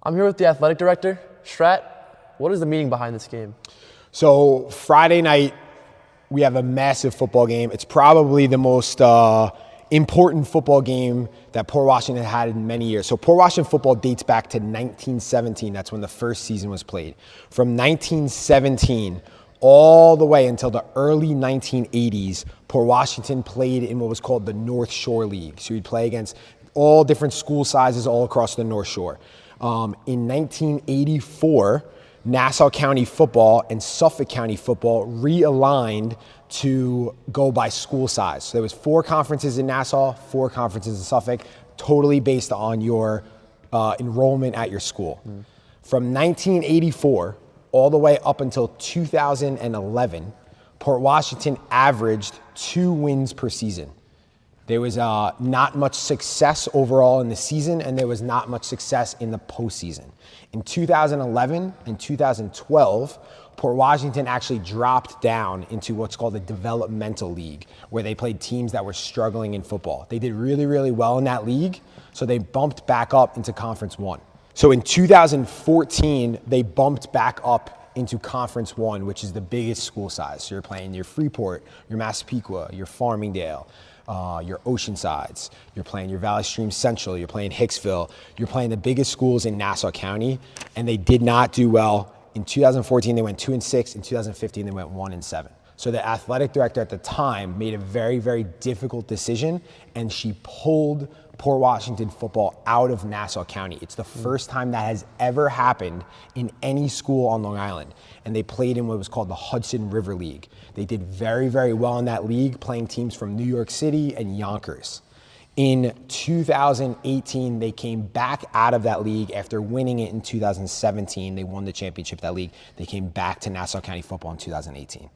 I'm here with the athletic director, Strat. What is the meaning behind this game? So Friday night, we have a massive football game. It's probably the most important football game that Port Washington had in many years. So Port Washington football dates back to 1917. That's when the first season was played. From 1917 all the way until the early 1980s, Port Washington played in what was called the North Shore League. So we'd play against all different school sizes all across the North Shore. In 1984, Nassau County football and Suffolk County football realigned to go by school size. So there was 4 conferences in Nassau, 4 conferences in Suffolk, totally based on your enrollment at your school. From 1984 all the way up until 2011, Port Washington averaged 2 wins per season. There was not much success overall in the season, and there was not much success in the postseason. In 2011 and 2012, Port Washington actually dropped down into what's called the developmental league, where they played teams that were struggling in football. They did really, really well in that league, so they bumped back up into Conference 1. So in 2014, they bumped back up into Conference 1, which is the biggest school size. So you're playing your Freeport, your Massapequa, your Farmingdale, your Oceansides, you're playing your Valley Stream Central, you're playing Hicksville, you're playing the biggest schools in Nassau County, and they did not do well. In 2014, they went 2-6. In 2015, they went 1-7. So the athletic director at the time made a very, very difficult decision, and she pulled Port Washington football out of Nassau County. It's the first time that has ever happened in any school on Long Island. And they played in what was called the Hudson River League. They did very, very well in that league, playing teams from New York City and Yonkers. In 2018, they came back out of that league after winning it in 2017. They won the championship of that league. They came back to Nassau County football in 2018.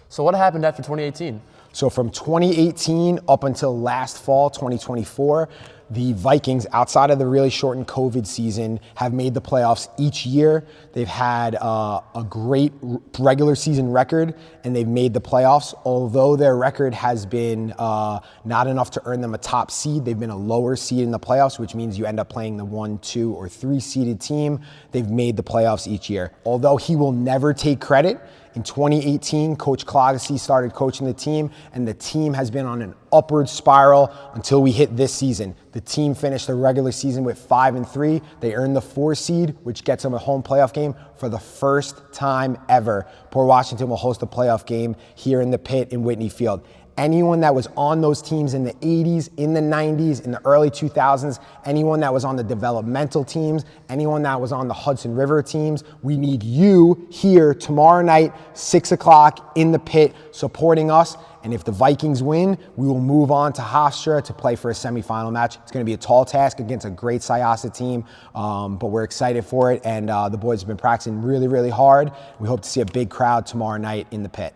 So what happened after 2018? So from 2018 up until last fall, 2024, the Vikings, outside of the really shortened COVID season, have made the playoffs each year. They've had a great regular season record, and they've made the playoffs. Although their record has been not enough to earn them a top seed, they've been a lower seed in the playoffs, which means you end up playing the 1, 2, or 3 seeded team. They've made the playoffs each year. Although he will never take credit, in 2018, Coach Clogasy started coaching the team, and the team has been on an upward spiral until we hit this season. The team finished the regular season with 5-3. They earned the 4 seed, which gets them a home playoff game for the first time ever. Port Washington will host a playoff game here in the Pit in Whitney Field. Anyone that was on those teams in the 80s, in the 90s, in the early 2000s, anyone that was on the developmental teams, anyone that was on the Hudson River teams, we need you here tomorrow night, 6 o'clock in the Pit, supporting us. And if the Vikings win, we will move on to Hofstra to play for a semifinal match. It's going to be a tall task against a great Syosset team, but we're excited for it. And the boys have been practicing really, really hard. We hope to see a big crowd tomorrow night in the Pit.